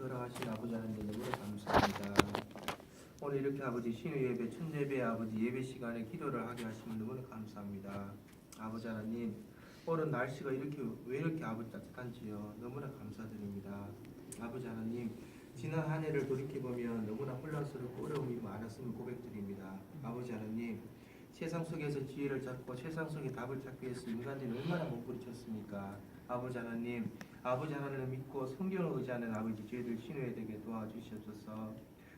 허락하신 아버지 하나님 너무나 감사합니다. 오늘 이렇게 아버지 신유 예배, 첫 예배 아버지 예배 시간에 기도를 하게 하시면 너무나 감사합니다. 아버지 하나님, 오늘 날씨가 왜 이렇게 아버지 따뜻한지요. 너무나 감사드립니다. 아버지 하나님, 지난 한 해를 돌이켜보면 너무나 혼란스럽고 어려움이 많았음을 고백드립니다. 아버지 하나님, 세상 속에서 지혜를 찾고 세상 속에 답을 찾기 위해서 인간들이 얼마나 몸부림쳤습니까? 아버지 하나님을 믿고 성경을 의지하는 아버지 저희들 신뢰 되게 도와주시옵소서.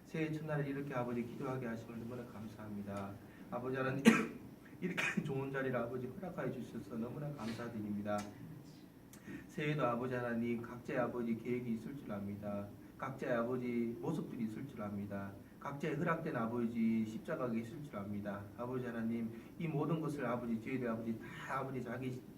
새해 첫날에 이렇게 아버지 기도하게 하시면 너무나 감사합니다. 아버지 하나님, 이렇게 좋은 자리를 아버지 허락하여 주셔서 너무나 감사드립니다. 새해도 아버지 하나님 각자의 아버지 계획이 있을 줄 압니다. 각자의 아버지 모습들이 있을 줄 압니다. 각자의 허락된 아버지 십자가가 있을 줄 압니다. 아버지 하나님, 이 모든 것을 아버지 저희들 아버지 다 아버지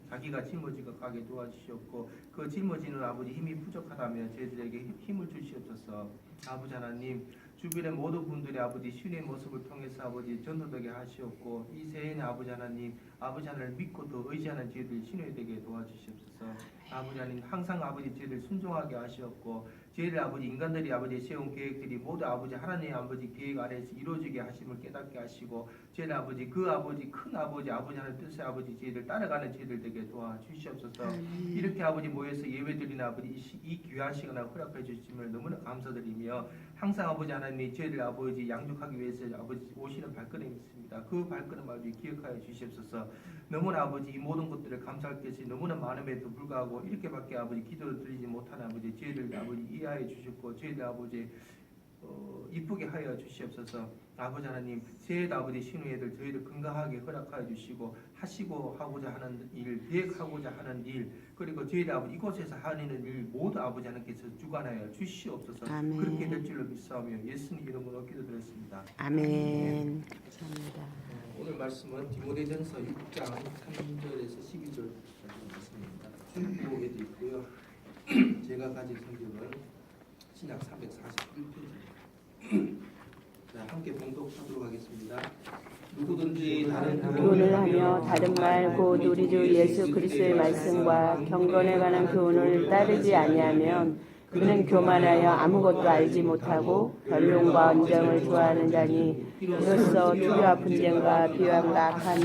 자기가 짊어지고 가게 도와주시옵고, 그 짊어지는 아버지 힘이 부족하다면 저희들에게 힘을 주시옵소서. 아버지 하나님, 주변의 모든 분들의 아버지 신의 모습을 통해서 아버지 전도되게 하시옵고, 이 새해는 아버지 하나님을 믿고 또 의지하는 저희들 신의 되게 도와주시옵소서. 아버지 하나님, 항상 아버지 저희들 순종하게 하시옵고, 저희들 아버지 인간들이 아버지 세운 계획들이 모두 아버지 하나님의 아버지 계획 아래에서 이루어지게 하심을 깨닫게 하시고, 저희들 아버지 그 아버지 큰 아버지 하나님 뜻의 아버지 저희들 따라가는 저희들 되게 도와주시옵소서. 이렇게 아버지 모여서 예배드리는 아버지 이 귀한 시간을 허락해 주심을 너무나 감사드리며, 항상 아버지 하나님이 저희들 아버지 양육하기 위해서 아버지 오시는 발걸음이 있습니다. 그 발걸음 아버지 기억하여 주시옵소서. 너무나 아버지 이 모든 것들을 감사할 것이 너무나 많음에도 불구하고 이렇게밖에 아버지 기도를 드리지 못하는 아버지 저희들 아버지 이해하여 주셨고, 저희들 아버지 이쁘게 하여 주시옵소서. 아버지 하나님, 새해도 아버지 신우애들 저희들 건강하게 허락하여 주시고, 하시고 하고자 하는 일, 계획하고자 하는 일, 그리고 저희들 아버지 이곳에서 하는 일 모두 아버지 하나님께서 주관하여 주시옵소서. 아멘. 그렇게 될 줄로 믿사오며 예수님 이름으로 기도드렸습니다. 아멘. 감사합니다. 오늘 말씀은 디모데전서 6장 3절에서 12절까지 말씀입니다. 중국어에도 있고요. 제가 가진 성경은 신약 341페이지. 자, 함께 봉독하도록 하겠습니다. 누구든지 다른 교훈을 하며 다른 말 곧 우리 주 예수 그리스도의 말씀과 경건에 관한 교훈을 따르지 아니하면 그는 교만하여 아무것도 알지 못하고 변론과 언쟁을 좋아하는 자니 이로써 투교와 분쟁과 비방과 악한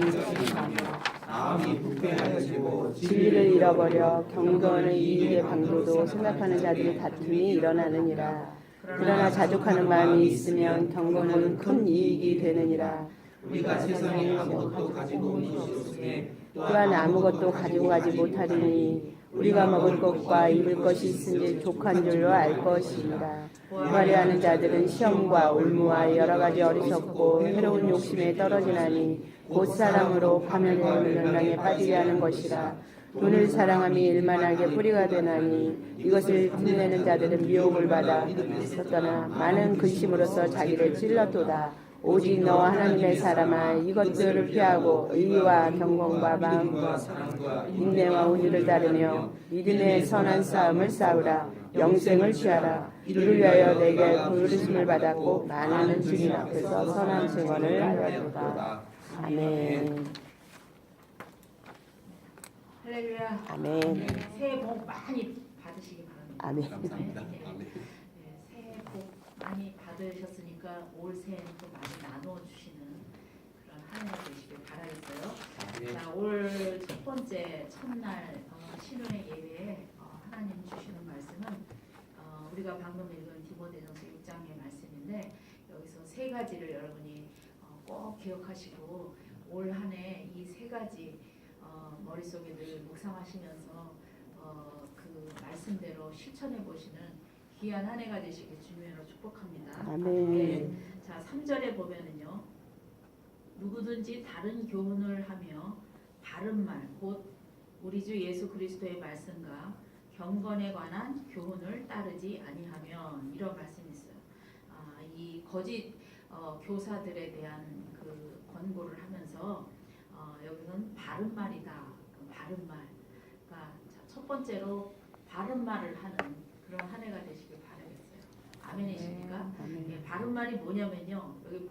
마음이 불쾌하여지고 진리를 잃어버려 경건의 이익의 방도도 생각하는 자들의 다툼이 일어나느니라. 그러나 자족하는 마음이 있으면 경건은 큰 이익이 되느니라. 우리가 세상에 아무것도 가지고 온 것이 없으며 또한 아무것도 가지고 가지 못하리니 우리가 먹을 것과 입을 것이 있은지 족한 줄로 알 것이니라. 부활하는 자들은 시험과 올무와 여러 가지 어리석고 해로운 욕심에 떨어지나니 곧 사람으로 파멸의 멸망에 빠지게 하는 것이라. 돈을 사랑함이 일만하게 뿌리가 되나니 이것을 탐내는 자들은 미혹을 받아 섰더나 많은 근심으로써 자기를 찔렀도다. 오직 너와 하나님의 사람아, 이것들을 피하고 의와 경건과 마음과 인내와 온유를 따르며 믿음의 선한 싸움을 싸우라. 영생을 취하라. 이를 위하여 내게 부르심을 받았고 많은 주님 앞에서 선한 증언을 하였도다. 아멘. 할렐루야. 아멘. 새해 복 많이 받으시기 바랍니다. 아멘. 감사합니다. 아멘. 새해 복 많이 받으셨으니까 올 새해는 또 많이 나눠주시는 그런 한 해가 되시길 바라겠어요. 자, 올 첫 번째 첫날 신혼의 예배에 하나님 주시는 말씀은 우리가 방금 읽은 디모데전서 6장의 말씀인데, 여기서 세 가지를 여러분이 꼭 기억하시고 올 한 해 이 세 가지 머릿속에 늘 묵상하시면서 그 말씀대로 실천해 보시는 귀한 한 해가 되시길 주님으로 축복합니다. 아멘. 네. 자, 3절에 보면은요. 누구든지 다른 교훈을 하며 바른 말 곧 우리 주 예수 그리스도의 말씀과 경건에 관한 교훈을 따르지 아니하면, 이런 말씀이 있어요. 이 거짓 교사들에 대한 그 권고를 하면서 여기는 바른 말이다. 바른 말. 그러니까 첫 번째로 바른 말을 하는 그런 한 해가 되시길 바라겠어요. 아멘이십니까? 예, 바른 말이 뭐냐면요. 여기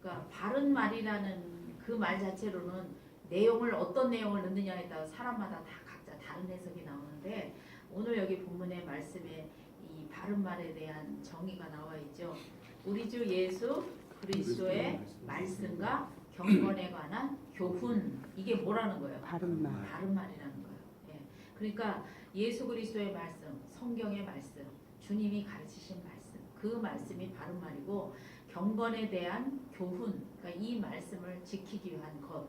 그러니까 바른 말이라는 그 말 자체로는 내용을 어떤 내용을 넣느냐에 따라 사람마다 다 각자 다른 해석이 나오는데, 오늘 여기 본문의 말씀에 이 바른 말에 대한 정의가 나와 있죠. 우리 주 예수 그리스도의 말씀과 경건에 관한 교훈, 이게 뭐라는 거예요? 바른 말. 바른 말이라는 거예요. 예. 그러니까 예수 그리스도의 말씀, 성경의 말씀, 주님이 가르치신 말씀, 그 말씀이 바른 말이고 경건에 대한 교훈, 그러니까 이 말씀을 지키기 위한 것.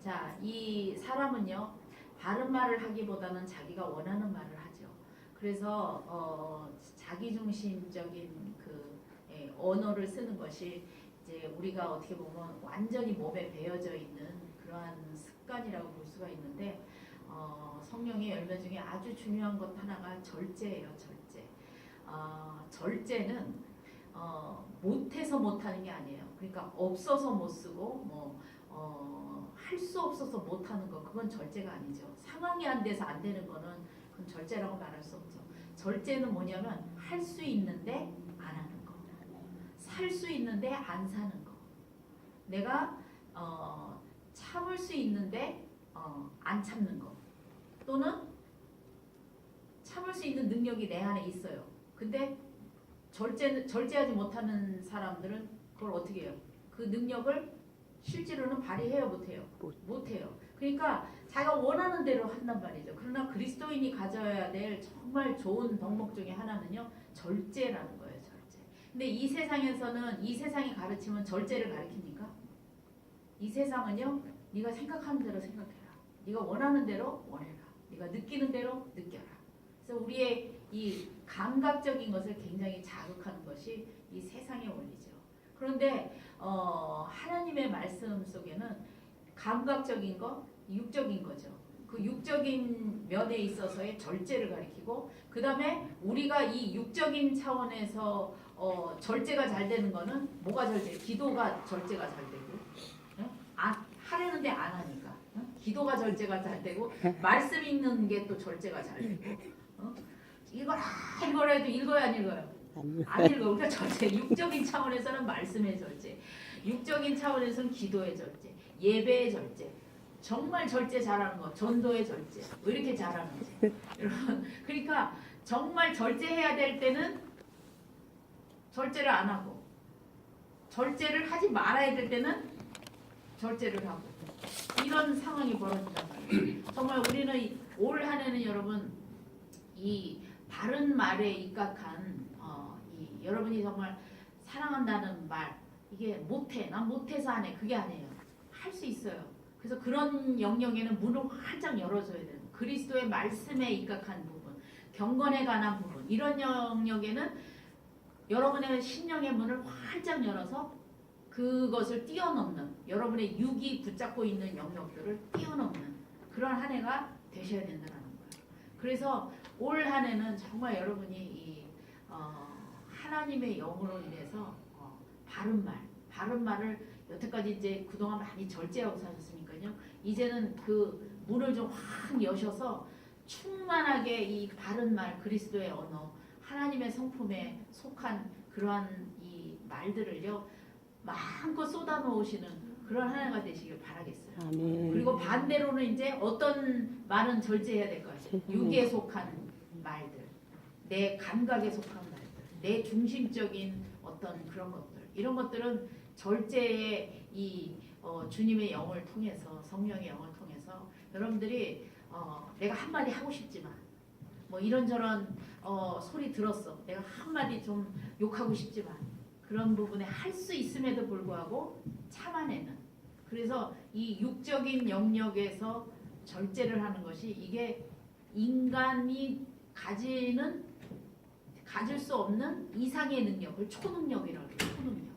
자, 이 사람은요 바른 말을 하기보다는 자기가 원하는 말을 하죠. 그래서 자기중심적인 그 언어를 쓰는 것이 이제 우리가 어떻게 보면 완전히 몸에 배어져 있는 그러한 습관이라고 볼 수가 있는데 성령의 열매 중에 아주 중요한 것 하나가 절제예요. 절제. 절제는 못해서 못하는 게 아니에요. 그러니까 없어서 못 쓰고 할 수 없어서 못하는 거, 그건 절제가 아니죠. 상황이 안 돼서 안 되는 거는 그건 절제라고 말할 수 없죠. 절제는 뭐냐면 할 수 있는데 안 하는 거, 살 수 있는데 안 사는 거, 내가 참을 수 있는데 안 참는 거, 또는 참을 수 있는 능력이 내 안에 있어요. 근데 절제하지 못하는 사람들은 그걸 어떻게 해요? 그 능력을 실제로는 발휘해요, 못해요? 못해요. 그러니까 자기가 원하는 대로 한단 말이죠. 그러나 그리스도인이 가져야 될 정말 좋은 덕목 중에 하나는요, 절제라는 거예요. 절제. 근데 이 세상에서는 이 세상이 가르치면 절제를 가르칩니까? 이 세상은요, 네가 생각하는 대로 생각해라. 네가 원하는 대로 원해라. 네가 느끼는 대로 느껴라. 그래서 우리의 이 감각적인 것을 굉장히 자극하는 것이 이 세상의 원리죠. 그런데 하나님의 말씀 속에는 감각적인 거, 육적인 거죠. 그 육적인 면에 있어서의 절제를 가리키고, 그 다음에 우리가 이 육적인 차원에서 절제가 잘 되는 거는 뭐가 절제? 기도가 절제가 잘 되고, 하려는데 안 하니까. 기도가 절제가 잘 되고, 말씀 읽는 게 또 절제가 잘 되고, 읽어라 해도 읽어야 안 읽어요? 안 읽어. 그러니까 절제. 육적인 차원에서는 말씀의 절제, 육적인 차원에서는 기도의 절제, 예배의 절제. 정말 절제 잘하는 거, 전도의 절제. 왜 이렇게 잘하는지. 여러분, 그러니까 정말 절제해야 될 때는 절제를 안 하고, 절제를 하지 말아야 될 때는 절제를 하고, 이런 상황이 벌어진단 말이에요. 정말 우리는 올 한 해는 여러분 이 바른 말에 입각한 여러분이 정말 사랑한다는 말, 이게 못해, 난 못해서 안 해, 그게 아니에요. 할 수 있어요. 그래서 그런 영역에는 문을 활짝 열어줘야 돼요. 그리스도의 말씀에 입각한 부분, 경건에 관한 부분, 이런 영역에는 여러분의 신령의 문을 활짝 열어서 그것을 뛰어넘는, 여러분의 육이 붙잡고 있는 영역들을 뛰어넘는 그런 한 해가 되셔야 된다는 거예요. 그래서 올 한 해는 정말 여러분이 하나님의 영으로 인해서 바른 말을 여태까지 이제 그동안 많이 절제하고 사셨으니까요. 이제는 그 문을 좀 확 여셔서 충만하게 이 바른 말, 그리스도의 언어, 하나님의 성품에 속한 그러한 이 말들을요, 마음껏 쏟아놓으시는 그런 한 해가 되시길 바라겠어요. 아멘. 그리고 반대로는 이제 어떤 말은 절제해야 될 것 같아요. 육에 속한 말들, 내 감각에 속한 말들, 내 중심적인 어떤 그런 것들, 이런 것들은 절제의 이 주님의 영을 통해서, 성령의 영을 통해서 여러분들이 내가 한마디 하고 싶지만, 뭐 이런저런 소리 들었어, 내가 한마디 좀 욕하고 싶지만, 그런 부분에 할 수 있음에도 불구하고 참아내는, 그래서 이 육적인 영역에서 절제를 하는 것이, 이게 인간이 가질 수 없는 이상의 능력을 초능력이라고 해요. 초능력.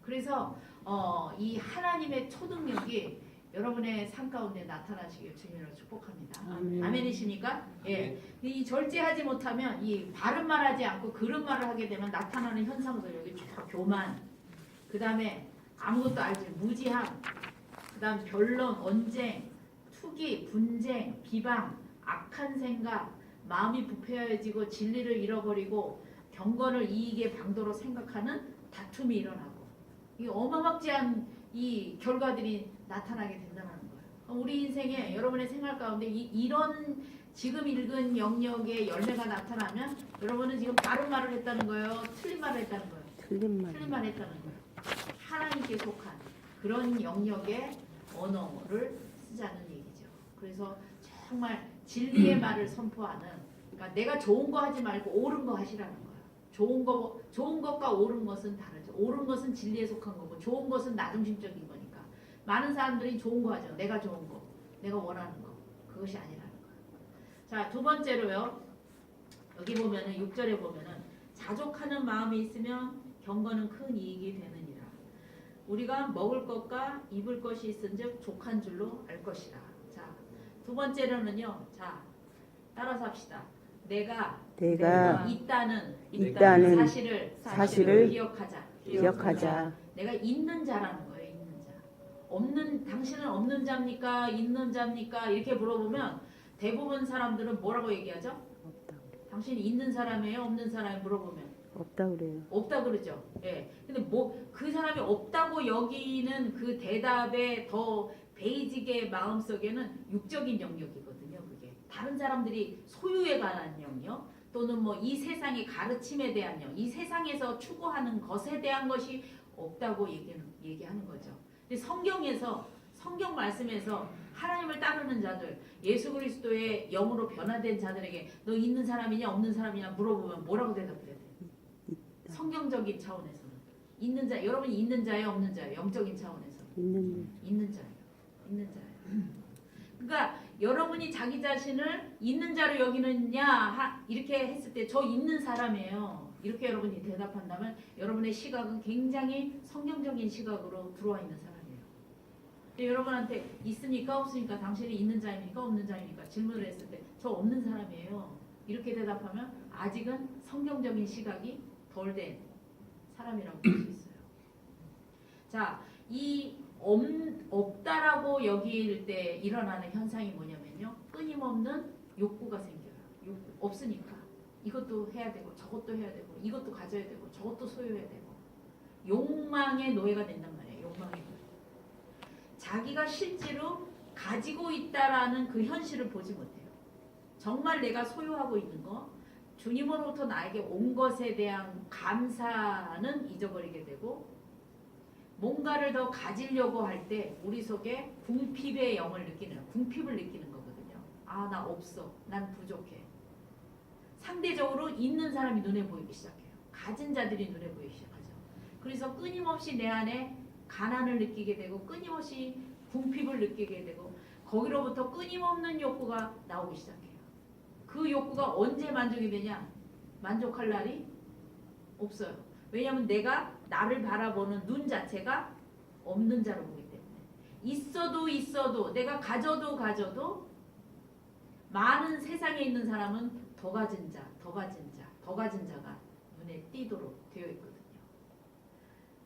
그래서 이 하나님의 초능력이 여러분의 삶 가운데 나타나시길 주님으로 축복합니다. 아멘. 아멘이십니까? 예. 이 절제하지 못하면, 이 바른 말하지 않고 그른 말을 하게 되면 나타나는 현상들, 여기 쭉 교만, 그 다음에 아무것도 알지, 무지함, 그 다음 변론, 언쟁, 투기, 분쟁, 비방, 악한 생각, 마음이 부패해지고 진리를 잃어버리고 경건을 이익의 방도로 생각하는 다툼이 일어나고, 이 어마막지한 이 결과들이 나타나게 된다는 거예요. 우리 인생에, 여러분의 생활 가운데 이런 지금 읽은 영역의 열매가 나타나면 여러분은 지금 바른 말을 했다는 거예요? 틀린 말을 했다는 거예요? 틀린 말. 틀린 말을 했다는 거예요. 하나님께 속한 그런 영역의 언어를 쓰자는 얘기죠. 그래서 정말 진리의 말을 선포하는, 그러니까 내가 좋은 거 하지 말고 옳은 거 하시라는 거예요. 좋은 것과 옳은 것은 다르죠. 옳은 것은 진리에 속한 거고 좋은 것은 나중심적인 거니까. 많은 사람들이 좋은 거 하죠. 내가 좋은 거, 내가 원하는 거. 그것이 아니라는 거예요. 자, 두 번째로요. 여기 보면은 6절에 보면은 자족하는 마음이 있으면 경건은 큰 이익이 되느니라. 우리가 먹을 것과 입을 것이 있은즉 족한 줄로 알 것이라. 자, 두 번째로는요. 자, 따라서 합시다. 내가 있다는 사실을 기억하자. 내가 있는 자라는 거예요. 있는 자. 당신은 없는 자입니까? 있는 자입니까? 이렇게 물어보면 대부분 사람들은 뭐라고 얘기하죠? 없다. 당신이 있는 사람이에요? 없는 사람이 물어보면 없다 그래요. 없다 그러죠. 예. 근데 그 사람이 없다고 여기는 그 대답의 더 베이직의 마음속에는 육적인 영역이거든요. 그게 다른 사람들이 소유에 관한 영역, 또는 뭐 이 세상의 가르침에 대한 영역, 이 세상에서 추구하는 것에 대한 것이 없다고 얘기하는 거죠. 근데 성경 말씀에서 하나님을 따르는 자들, 예수 그리스도의 영으로 변화된 자들에게 너 있는 사람이냐 없는 사람이냐 물어보면 뭐라고 대답해야 돼? 성경적인 차원에서는 있는 자, 여러분이 있는 자예요, 없는 자예요? 영적인 차원에서 있는 자예요. 있는 자예요. 그러니까 여러분이 자기 자신을 있는 자로 여기느냐 이렇게 했을 때 저 있는 사람이에요. 이렇게 여러분이 대답한다면 여러분의 시각은 굉장히 성경적인 시각으로 들어와 있는 사람이에요. 여러분한테 있으니까 없으니까 당신이 있는 자입니까 없는 자입니까 질문을 했을 때 저 없는 사람이에요. 이렇게 대답하면 아직은 성경적인 시각이 덜 된 사람이라고 볼 수 있어요. 자, 이 없다라고 여길 때 일어나는 현상이 뭐냐면요. 끊임없는 욕구가 생겨요. 욕구. 없으니까 이것도 해야 되고 저것도 해야 되고 이것도 가져야 되고 저것도 소유해야 되고 욕망의 노예가 된단 말이에요. 욕망의 노예. 자기가 실제로 가지고 있다라는 그 현실을 보지 못해요. 정말 내가 소유하고 있는 거, 주님으로부터 나에게 온 것에 대한 감사는 잊어버리게 되고 뭔가를 더 가지려고 할 때 우리 속에 궁핍의 영을 궁핍을 느끼는 거거든요. 아, 나 없어. 난 부족해. 상대적으로 있는 사람이 눈에 보이기 시작해요. 가진 자들이 눈에 보이기 시작하죠. 그래서 끊임없이 내 안에 가난을 느끼게 되고 끊임없이 궁핍을 느끼게 되고 거기로부터 끊임없는 욕구가 나오기 시작해요. 그 욕구가 언제 만족이 되냐? 만족할 날이 없어요. 왜냐하면 내가 나를 바라보는 눈 자체가 없는 자로 보기 때문에 있어도 내가 가져도 많은 세상에 있는 사람은 더 가진 자가 눈에 띄도록 되어 있거든요.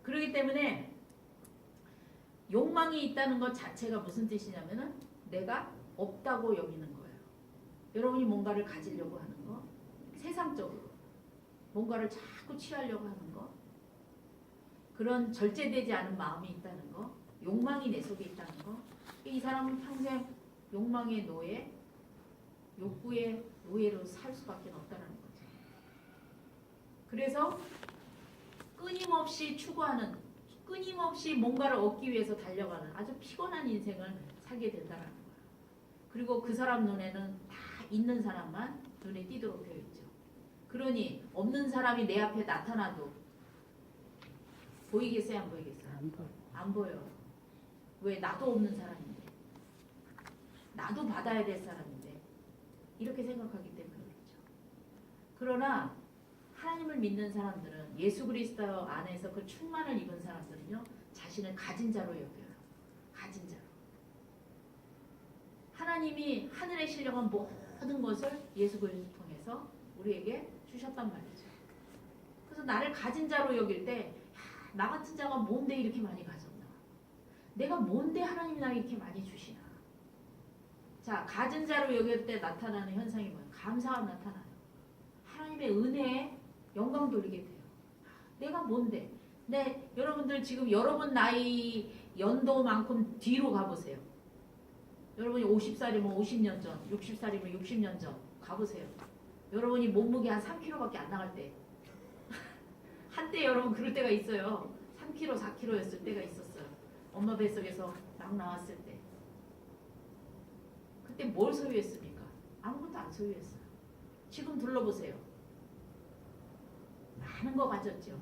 그렇기 때문에 욕망이 있다는 것 자체가 무슨 뜻이냐면은 내가 없다고 여기는 거예요. 여러분이 뭔가를 가지려고 하는 거, 세상적으로 뭔가를 자꾸 취하려고 하는 거, 그런 절제되지 않은 마음이 있다는 거, 욕망이 내 속에 있다는 거, 이 사람은 평생 욕망의 노예, 욕구의 노예로 살 수밖에 없다는 거죠. 그래서 끊임없이 추구하는, 끊임없이 뭔가를 얻기 위해서 달려가는 아주 피곤한 인생을 살게 된다는 거예요. 그리고 그 사람 눈에는 다 있는 사람만 눈에 띄도록 되어 있죠. 그러니 없는 사람이 내 앞에 나타나도 보이겠어요? 안 보이겠어요? 안 보여요. 왜? 나도 없는 사람인데. 나도 받아야 될 사람인데. 이렇게 생각하기 때문에 그렇죠. 그러나 하나님을 믿는 사람들은, 예수 그리스도 안에서 그 충만을 입은 사람들은요, 자신을 가진 자로 여겨요. 가진 자로. 하나님이 하늘에 실려간 모든 것을 예수 그리스도를 통해서 우리에게 주셨단 말이죠. 그래서 나를 가진 자로 여길 때, 나 같은 자가 뭔데 이렇게 많이 가졌나? 내가 뭔데 하나님이 나에게 이렇게 많이 주시나? 자, 가진 자로 여길 때 나타나는 현상이 뭐예요? 감사가 나타나요. 하나님의 은혜에 영광 돌리게 돼요. 내가 뭔데? 여러분들 지금 여러분 나이 연도만큼 뒤로 가보세요. 여러분이 50살이면 50년 전, 60살이면 60년 전 가보세요. 여러분이 몸무게 한 3kg밖에 안 나갈 때 한때 여러분 그럴 때가 있어요. 3kg, 4kg였을 때가 있었어요. 엄마 뱃속에서 막 나왔을 때. 그때 뭘 소유했습니까? 아무것도 안 소유했어요. 지금 둘러보세요. 많은 거 가졌죠.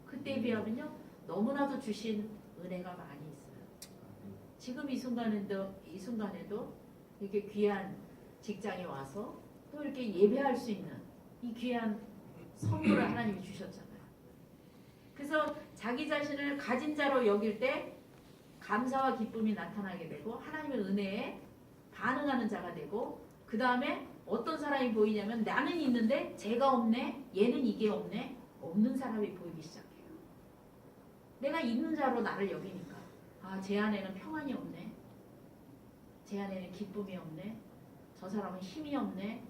그때에 비하면요 너무나도 주신 은혜가 많이 있어요. 지금 이 순간에도 이렇게 귀한 직장에 와서 또 이렇게 예배할 수 있는 이 귀한 선물을 하나님이 주셨잖아요. 그래서 자기 자신을 가진 자로 여길 때 감사와 기쁨이 나타나게 되고 하나님의 은혜에 반응하는 자가 되고, 그 다음에 어떤 사람이 보이냐면 나는 있는데 쟤가 없네, 얘는 이게 없네, 없는 사람이 보이기 시작해요. 내가 있는 자로 나를 여기니까 아, 제 안에는 평안이 없네, 제 안에는 기쁨이 없네, 저 사람은 힘이 없네,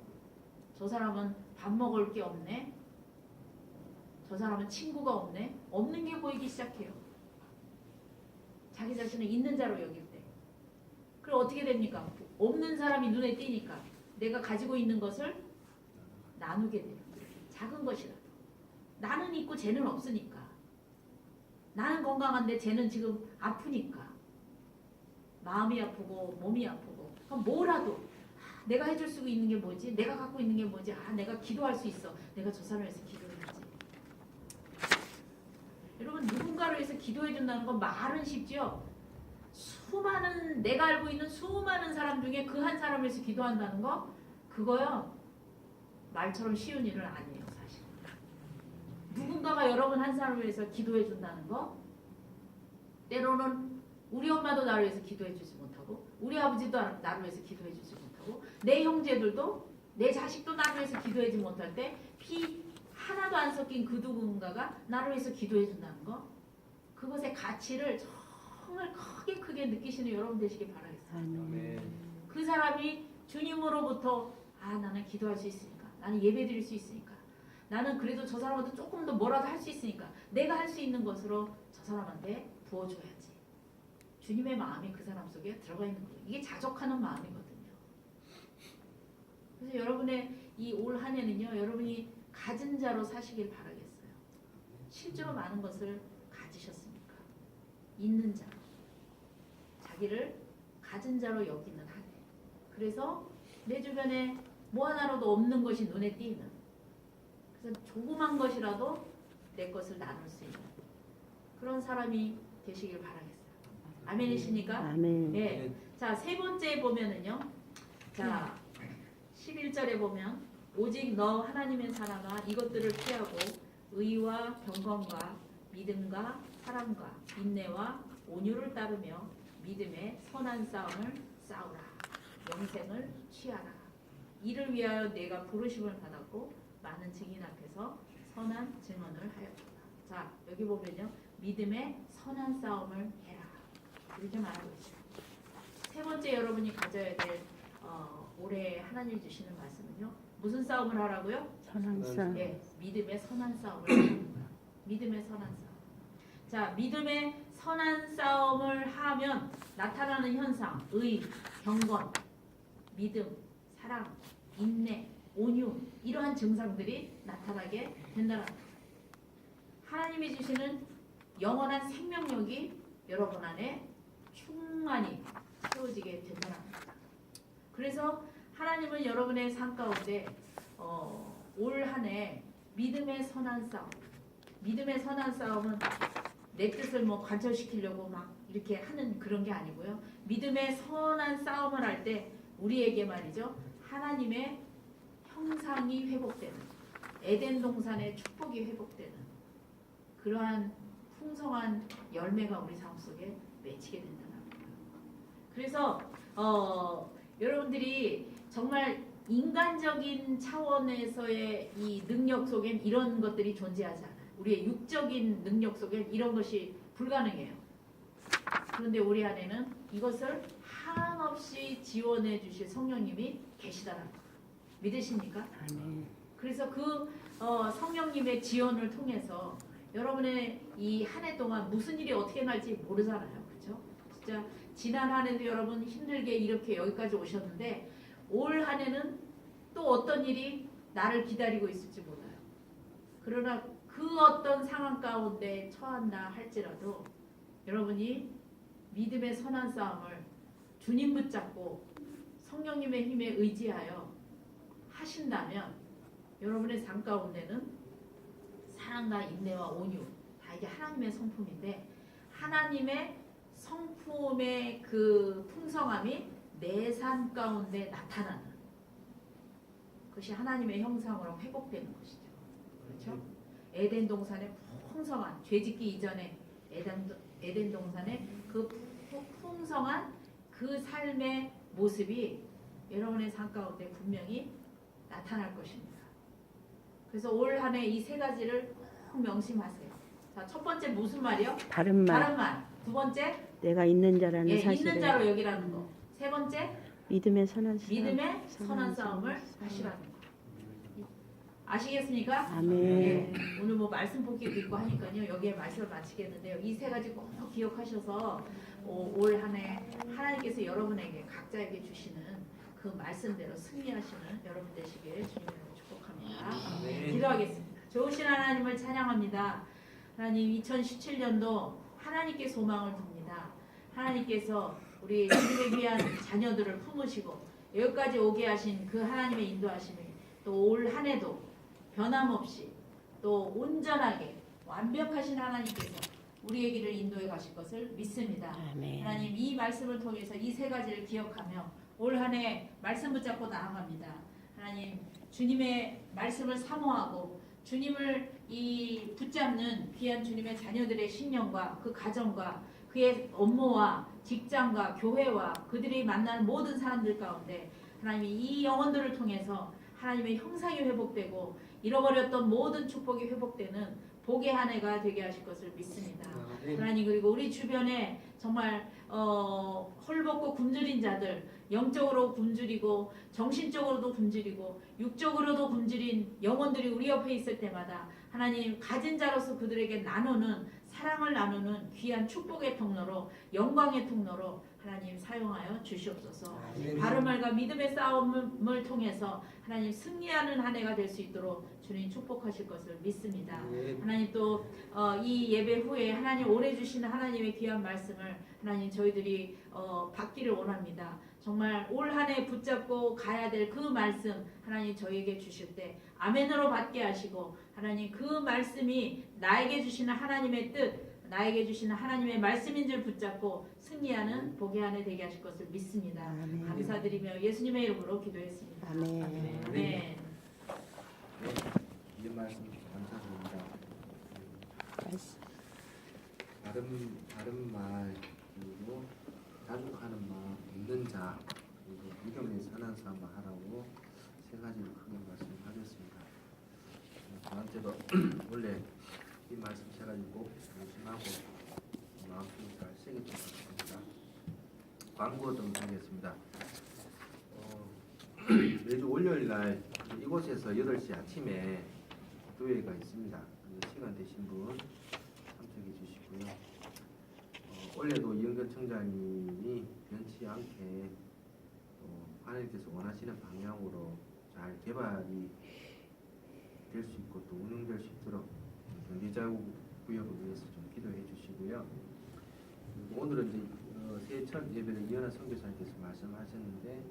저 사람은 밥 먹을 게 없네, 저 사람은 친구가 없네, 없는 게 보이기 시작해요. 자기 자신을 있는 자로 여길 때. 그럼 어떻게 됩니까? 없는 사람이 눈에 띄니까 내가 가지고 있는 것을 나누게 돼요. 작은 것이라도. 나는 있고 쟤는 없으니까. 나는 건강한데 쟤는 지금 아프니까. 마음이 아프고 몸이 아프고. 그럼 뭐라도 내가 해줄 수 있는 게 뭐지? 내가 갖고 있는 게 뭐지? 아, 내가 기도할 수 있어. 내가 저 사람을 위해서 기도해야지. 여러분, 누군가를 위해서 기도해 준다는 건 말은 쉽죠? 수많은, 내가 알고 있는 수많은 사람 중에 그 한 사람을 위해서 기도한다는 거, 그거요 말처럼 쉬운 일은 아니에요. 사실 누군가가 여러분 한 사람을 위해서 기도해 준다는 거, 때로는 우리 엄마도 나를 위해서 기도해 주지 못하고, 우리 아버지도 나를 위해서 기도해 주지 못하고, 내 형제들도, 내 자식도 나를 위해서 기도하지 못할 때 피 하나도 안 섞인 그 누군가가 나를 위해서 기도해 준다는 거, 그것의 가치를 정말 크게 느끼시는 여러분 되시길 바라겠습니다. 아멘. 그 사람이 주님으로부터 아, 나는 기도할 수 있으니까, 나는 예배 드릴 수 있으니까, 나는 그래도 저 사람한테 조금 더 뭐라도 할 수 있으니까 내가 할 수 있는 것으로 저 사람한테 부어줘야지. 주님의 마음이 그 사람 속에 들어가 있는 거예요. 이게 자족하는 마음이거든요. 그래서 여러분의 이 올 한 해는요, 여러분이 가진 자로 사시길 바라겠어요. 실제로 많은 것을 가지셨습니까? 있는 자, 자기를 가진 자로 여기는 한 해. 그래서 내 주변에 뭐 하나라도 없는 것이 눈에 띄는, 그래서 조그만 것이라도 내 것을 나눌 수 있는 그런 사람이 되시길 바라겠어요. 아멘이십니까? 아멘. 네. 자, 세 번째 보면은요. 자, 11절에 보면 오직 너 하나님의 사람아 이것들을 피하고 의와 경건과 믿음과 사랑과 인내와 온유를 따르며 믿음의 선한 싸움을 싸우라. 영생을 취하라. 이를 위하여 내가 부르심을 받았고 많은 증인 앞에서 선한 증언을 하였다. 자, 여기 보면요. 믿음의 선한 싸움을 해라. 이렇게 말하고 있어요. 세 번째 여러분이 가져야 될 올해 하나님 주시는 말씀은요. 무슨 싸움을 하라고요? 선한 싸움. 네, 믿음의 선한 싸움을 하는 거야. 믿음의 선한 싸움. 자, 믿음의 선한 싸움을 하면 나타나는 현상, 의, 경건, 믿음, 사랑, 인내, 온유, 이러한 증상들이 나타나게 된다는 거예요. 하나님이 주시는 영원한 생명력이 여러분 안에 충만히 채워지게 된다는 겁니다. 그래서 하나님은 여러분의 삶 가운데 올 한 해 믿음의 선한 싸움, 믿음의 선한 싸움은 내 뜻을 뭐 관철시키려고 막 이렇게 하는 그런 게 아니고요. 믿음의 선한 싸움을 할 때 우리에게 말이죠. 하나님의 형상이 회복되는, 에덴 동산의 축복이 회복되는 그러한 풍성한 열매가 우리 삶 속에 맺히게 된다는 거예요. 그래서 여러분들이 정말 인간적인 차원에서의 이 능력 속엔 이런 것들이 존재하지 않아요. 우리의 육적인 능력 속엔 이런 것이 불가능해요. 그런데 우리 안에는 이것을 한없이 지원해 주실 성령님이 계시다는 거예요. 믿으십니까? 아멘. 그래서 그 성령님의 지원을 통해서 여러분의 이 한 해 동안 무슨 일이 어떻게 날지 모르잖아요. 그렇죠? 진짜 지난 한 해도 여러분 힘들게 이렇게 여기까지 오셨는데 올 한 해는 또 어떤 일이 나를 기다리고 있을지 몰라요. 그러나 그 어떤 상황 가운데 처한다 할지라도 여러분이 믿음의 선한 싸움을 주님 붙잡고 성령님의 힘에 의지하여 하신다면 여러분의 삶 가운데는 사랑과 인내와 온유 다 이게 하나님의 성품인데 하나님의 성품의 그 풍성함이 내 삶 가운데 나타나는 그것이 하나님의 형상으로 회복되는 것이죠. 그렇죠? 에덴 동산의 풍성한 죄짓기 이전에 에덴 동산의 그 풍성한 그 삶의 모습이 여러분의 삶 가운데 분명히 나타날 것입니다. 그래서 올 한 해 이 세 가지를 꼭 명심하세요. 자, 첫 번째 무슨 말이요? 바른 말, 바른 말. 두 번째 내가 있는 자라는 있는 사실을 자로 여기라는 거. 세 번째 믿음의 선한 싸움, 믿음의 선한 싸움을 하시라는 거. 아시겠습니까? 아멘. 예, 오늘 뭐 말씀 복기도 있고 하니까요. 여기에 말씀을 마치겠는데요. 이 세 가지 꼭 기억하셔서 올 한 해 하나님께서 여러분에게 각자에게 주시는 그 말씀대로 승리하시는 여러분 되시길 주님으로 축복합니다. 네. 기도하겠습니다. 좋으신 하나님을 찬양합니다. 하나님 2017년도 하나님께 소망을 둡니다. 하나님께서 우리 주님의 귀한 자녀들을 품으시고 여기까지 오게 하신 그 하나님의 인도하심이 또 올 한 해도 변함없이 또 온전하게 완벽하신 하나님께서 우리의 길을 인도해 가실 것을 믿습니다. 아멘. 하나님 이 말씀을 통해서 이 세 가지를 기억하며 올 한 해 말씀 붙잡고 나아갑니다. 하나님 주님의 말씀을 사모하고 주님을 이 붙잡는 귀한 주님의 자녀들의 신령과 그 가정과 그의 업무와 직장과 교회와 그들이 만나는 모든 사람들 가운데 하나님이 이 영혼들을 통해서 하나님의 형상이 회복되고 잃어버렸던 모든 축복이 회복되는 복의 한 해가 되게 하실 것을 믿습니다. 하나님 그리고 우리 주변에 정말 헐벗고 굶주린 자들 영적으로 굶주리고 정신적으로도 굶주리고 육적으로도 굶주린 영혼들이 우리 옆에 있을 때마다 하나님 가진 자로서 그들에게 나누는 사랑을 나누는 귀한 축복의 통로로 영광의 통로로 하나님 사용하여 주시옵소서. 바른 말과 믿음의 싸움을 통해서 하나님 승리하는 한 해가 될 수 있도록 주님 축복하실 것을 믿습니다. 하나님 또 이 예배 후에 하나님 오래 주시는 하나님의 귀한 말씀을 하나님 저희들이 받기를 원합니다. 정말 올 한 해 붙잡고 가야 될 그 말씀 하나님 저희에게 주실 때 아멘으로 받게 하시고 하나님 그 말씀이 나에게 주시는 하나님의 뜻 나에게 주시는 하나님의 말씀인 줄 붙잡고 승리하는 복의 한 해 되게 하실 것을 믿습니다. 아멘. 감사드리며 예수님의 이름으로 기도했습니다. 아멘. 아멘. 네, 이 말씀 감사드립니다. 말씀. 바른 말 그리고 자족하는 마음 있는 자 그리고 믿음의 선한 삶을 하라고 세 가지를 크게 말씀하셨습니다. 저한테도 원래 이 말씀 세 가지 꼭 조심하고 마음속에 잘 새겼던 것 같습니다. 광고 좀 하겠습니다. 매주 월요일 날 이곳에서 8시 아침에 교회가 있습니다. 시간 되신 분 참석해 주시고요. 올해도 이영견 청장님이 변치 않게 하나님께서 원하시는 방향으로 잘 개발이 될 수 있고 또 운영될 수 있도록 경제자구역을 위해서 좀 기도해 주시고요. 그리고 오늘은 이제 새해 첫 예배를 이현아 선교사님께서 말씀하셨는데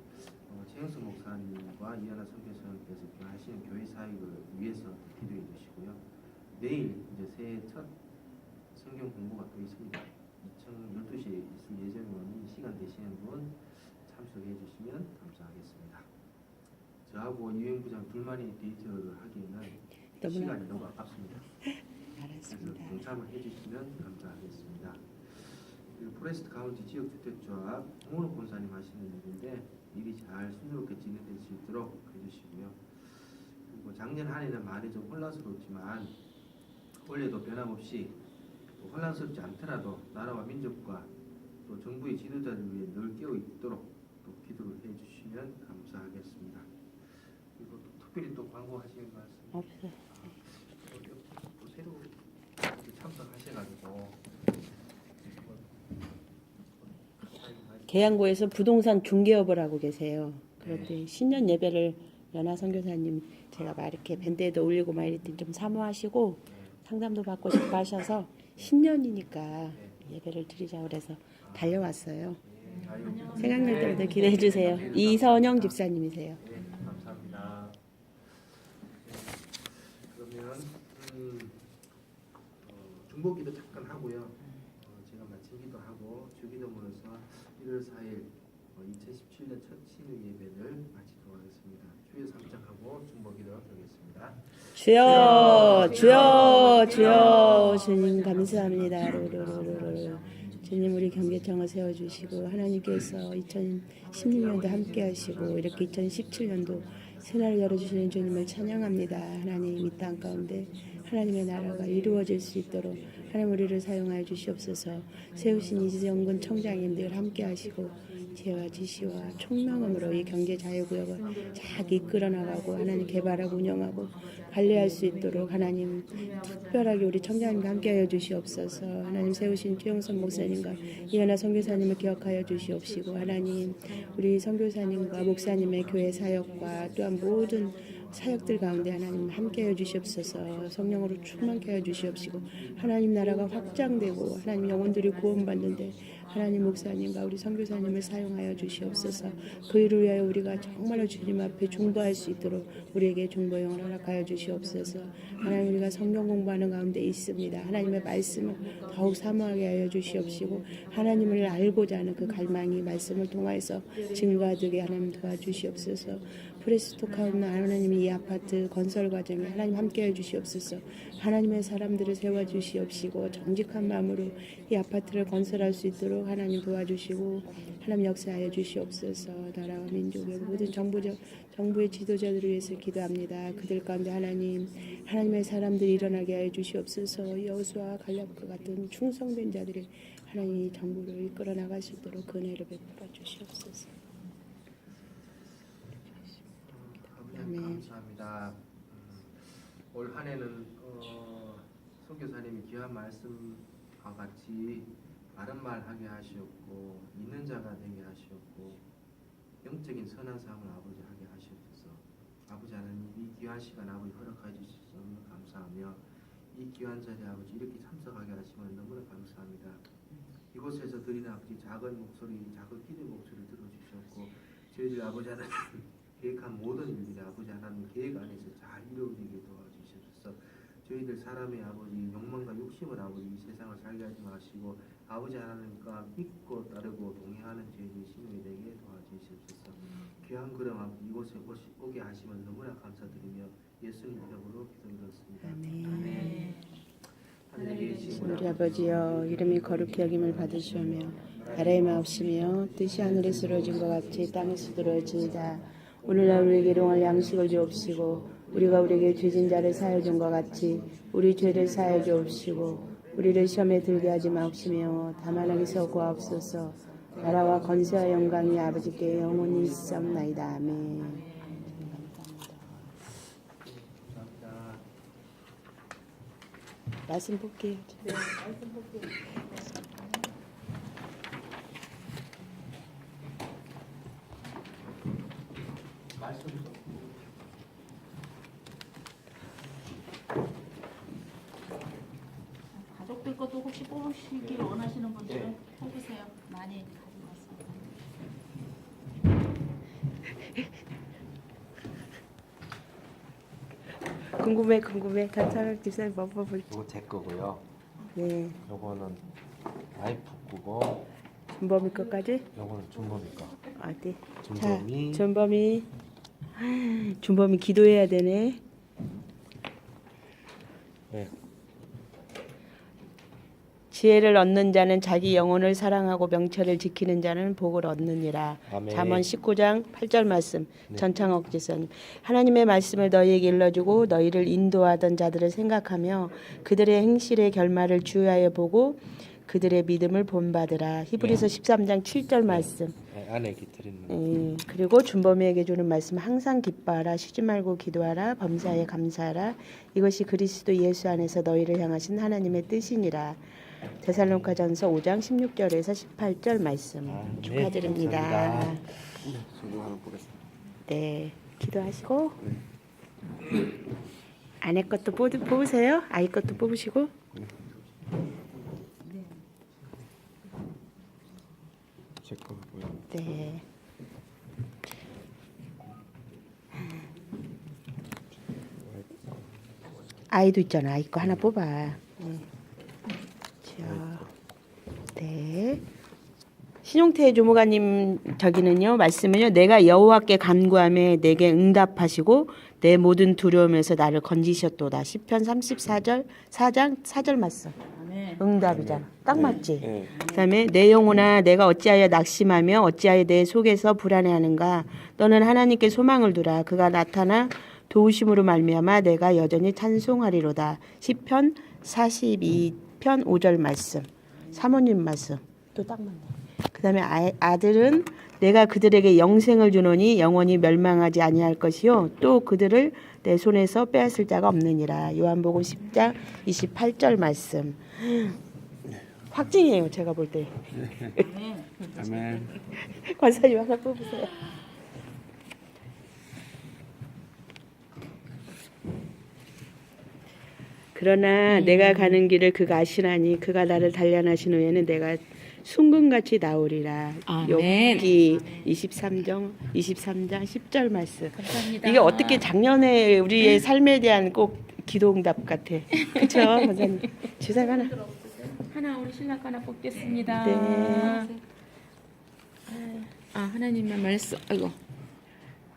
최영수 목사님과 이현아 선교사님께서 하시는 교회 사역을 위해서 기도해 주시고요. 내일 이제 새해 첫 성경 공부가 또 있습니다. 12시에 있을 예정이니 시간 되시는 분 참석해 주시면 감사하겠습니다. 저하고 이행부장 둘만의 데이트를 하기에는 시간이 너무 아깝습니다. 그래서 동참을 해주시면 감사하겠습니다. 그리고 포레스트 카운티 지역주택조합 홍은호 권사님 하시는 일인데 일이 잘 순조롭게 진행될 수 있도록 해주시고요. 그리고 작년 한 해는 많이 좀 혼란스러웠지만 올해도 변함없이 혼란스럽지 않더라도 나라와 민족과 또 정부의 지도자를 위해 늘 깨어 있도록 또 기도를 해주시면 감사하겠습니다. 그리고 또 특별히 또 광고하시는 말씀 없어요. 또 새로 참석하셔가지고 계양구에서 부동산 중개업을 하고 계세요. 그런데 신년 예배를 연하 선교사님 제가 막 이렇게 밴드에도 올리고 막 이럴 때 좀 사모하시고 상담도 받고 싶어 하셔서 신년이니까 예배를 드리자 그래서 달려왔어요. 아유, 생각날 때마다 기대해 주세요. 이선영 집사님이세요. 네, 감사합니다. 그러면 중보기도 잠깐 하고요. 제가 마친 기도하고 주기도문에서 1월 4일 2017년 첫 신유 예배를 마치도록 하겠습니다. 주여 삼창하고 중보기도 드리겠습니다. 주여 주여 주여 주님 감사합니다. 루루루루루. 주님 우리 경계청을 세워주시고 하나님께서 2016년도 함께 하시고 이렇게 2017년도 새날을 열어주시는 주님을 찬양합니다. 하나님 이 땅 가운데 하나님의 나라가 이루어질 수 있도록 하나님 우리를 사용하여 주시옵소서. 세우신 이정근 청장님들 함께 하시고 지혜와 지시와 총명함으로 이 경제 자유구역을 잘 이끌어 나가고 하나님 개발하고 운영하고 관리할 수 있도록 하나님 특별하게 우리 청장님과 함께하여 주시옵소서. 하나님 세우신 최영선 목사님과 이현아 선교사님을 기억하여 주시옵시고 하나님 우리 선교사님과 목사님의 교회 사역과 또한 모든 사역들 가운데 하나님 함께하여 주시옵소서. 성령으로 충만케 하여 주시옵시고 하나님 나라가 확장되고 하나님 영혼들이 구원받는데 하나님 목사님과 우리 선교사님을 사용하여 주시옵소서. 그 일을 위하여 우리가 정말로 주님 앞에 중보할 수 있도록 우리에게 중보형을 허락하여 주시옵소서. 하나님 우리가 성경 공부하는 가운데 있습니다. 하나님의 말씀을 더욱 사모하게 하여 주시옵시고 하나님을 알고자 하는 그 갈망이 말씀을 통하여서 증거되게 하나님 도와주시옵소서. 프레스토카우나 하나님이 이 아파트 건설 과정에 하나님 함께해 주시옵소서. 하나님의 사람들을 세워주시옵시고 정직한 마음으로 이 아파트를 건설할 수 있도록 하나님 도와주시고 하나님 역사하여 주시옵소서. 나라와 민족의 모든 정부의 지도자들을 위해서 기도합니다. 그들 가운데 하나님의 사람들이 일어나게 하여 주시옵소서. 여호수아와 갈렙과 같은 충성된 자들이 하나님 이 정부를 이끌어 나갈 수 있도록 은혜를 베풀어 주시옵소서. 아멘. 감사합니다. 올 한 해는 선교사님이 귀한 말씀과 같이 바른 말 하게 하시옵고 있는 자가 되게 하시옵고 영적인 선한 삶을 아버지 하게 하시옵소서. 아버지 하나님 이 귀한 시간 아버지 허락해 주셔서 너무 감사하며 이 귀한 자리에 아버지 이렇게 참석하게 하시면 너무나 감사합니다. 이곳에서 드리는 아버지 작은 목소리, 작은 기도 목소리를 들어주셨고 저희들 아버지 하나님 계획한 모든 일들이 아버지 하나님 계획 안에서 잘 이루어지게 도와주시옵소서. 저희들 사람의 아버지 욕망과 욕심을 아버지 이 세상을 살게 하지 마시고 아버지 하나님과 믿고 따르고 동행하는 저희들 신용이 되게 도와주시옵소서. 귀한 그럼 아버지 이곳에 오게 하시면 너무나 감사드리며 예수님 이름으로 기도드렸습니다. 아멘. 하늘에 계신 우리 아버지여 이름이 거룩히 여김을 받으시오며 나라의 마옵시며 뜻이 하늘에서 이루어진 것 같이 땅에서도 이루어지이다. 오늘날 우리에게 일용할 양식을 주옵시고 우리가 우리에게 죄진 자를 사하여 준 것 같이 우리 죄를 사하여 주옵시고 우리를 시험에 들게 하지 마옵시며 다만 악에서 구하옵소서. 나라와 권세와 영광이 아버지께 영원히 있사옵나이다. 아멘. 감사합니다. 말씀 볼게요. 가족들 것도 혹시 뽑으시길 원하시는 분들은 뽑으세요. 많이 궁금해. 감사합니다. 집사님 뭐 뽑을지. 이거 제 거고요. 네. 요거는 와이프 거고, 준범이 것까지? 요거는 준범이 거. 어디? 준범이. 자, 준범이 기도해야 되네. 네. 지혜를 얻는 자는 자기 영혼을 사랑하고 명철을 지키는 자는 복을 얻느니라. 아멘. 잠언 19장 8절 말씀. 네. 전창옥 지사님. 하나님의 말씀을 너희에게 일러주고 너희를 인도하던 자들을 생각하며 그들의 행실의 결말을 주의하여 보고 그들의 믿음을 본받으라. 히브리서 13장 7절 말씀. 네, 안에 깃들있는. 그리고 준범이에게 주는 말씀 항상 기뻐하라. 쉬지 말고 기도하라. 범사에 감사하라. 이것이 그리스도 예수 안에서 너희를 향하신 하나님의 뜻이니라. 데살로니가전서 5장 16절에서 18절 말씀 네, 축하드립니다. 감사합니다. 저도 한번 보겠습니다. 네, 기도하시고 아내 것도 뽑으세요. 아이 것도 뽑으시고. 제거 보여. 네. 아이도 있잖아. 아이 거 하나 뽑아. 자, 네. 신용태 조무가님 저기는요 말씀은요 내가 여호와께 간구하며 내게 응답하시고 내 모든 두려움에서 나를 건지셨도다. 시편 34절 4장 4절 말씀. 아멘. 응답이잖아. 딱 맞지? 네. 그다음에 내 영혼아 내가 어찌하여 낙심하며 어찌하여 내 속에서 불안해하는가. 너는 하나님께 소망을 두라. 그가 나타나 도우심으로 말미암아 내가 여전히 찬송하리로다. 시편 42편 5절 말씀. 사모님 말씀. 또 딱 맞네. 그다음에 아들은 내가 그들에게 영생을 주노니 영원히 멸망하지 아니할 것이요 또 그들을 내 손에서 빼앗을 자가 없느니라. 요한복음 10장 28절 말씀. 확증이에요. 제가 볼 때. 아멘. 아멘. 관사님 하나 뽑으세요. 그러나 내가 가는 길을 그가 아시나니 그가 나를 단련하신 후에는 내가 순금같이 나오리라. 아멘. 욥기 23장 10절 말씀. 감사합니다. 이게 어떻게 작년에 우리의 삶에 대한 꼭 기도응답 같아. 그렇죠, 권사님. 주사님 하나. 하나 우리 신랑 하나 뽑겠습니다. 네. 아 하나님만 말씀. 아이고.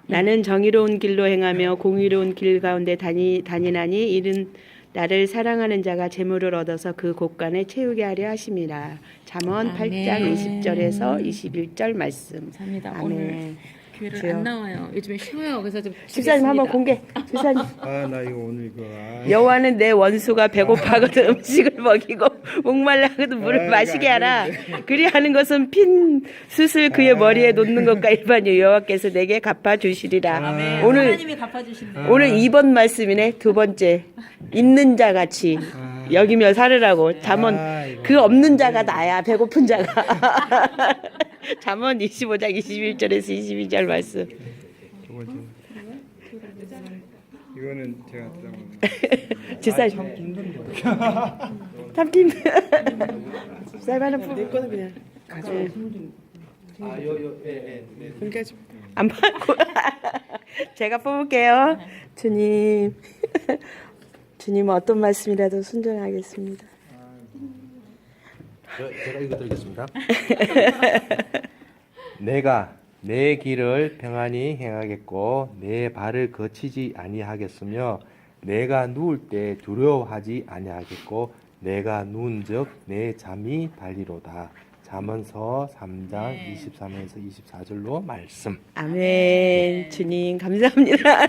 나는 정의로운 길로 행하며 공의로운 길 가운데 다니나니 이는 나를 사랑하는 자가 재물을 얻어서 그 곳간에 채우게 하려 하심이라. 잠언 아멘. 8장 20절에서 21절 말씀. 감사합니다. 아멘. 오늘 교회를 주여. 안 나와요. 요즘에 쉬어요. 그래서 좀 집사님 한번 쉬겠습니다. 공개. 집사님. 아, 나 이거 오늘 이거. 여호와는 내 원수가 배고파거든 음식을 먹이고 목말라거든 물을 아, 마시게 이거 안 하라. 그리하는 것은 핀 숯을 그의 머리에 놓는 것과 일반이요 여호와께서 내게 갚아 주시리라. 아멘. 오늘 하나님이 갚아주신대요. 오늘 2번 말씀이네. 두 번째 있는 자 같이 여기며 살으라고. 잠언 이거. 그 없는 자가 나야. 배고픈 자가. 잠언 25장 21절에서 22절 말씀. 저거 좀. 이거는 제가 들어가는. 집사님 참 힘. 집사님 하나 뽑. 내 거는 그냥 가져. 아, 네. 안 받고 제가 뽑을게요. 주님, 주님 어떤 말씀이라도 순종하겠습니다. 제가 읽어드리겠습니다. 내가 내 길을 평안히 행하겠고 내 발을 거치지 아니하겠으며 내가 누울 때 두려워하지 아니하겠고 내가 누운즉 내 잠이 달리로다. 잠언서 3장 23에서 24절로 말씀. 아멘. 주님 감사합니다.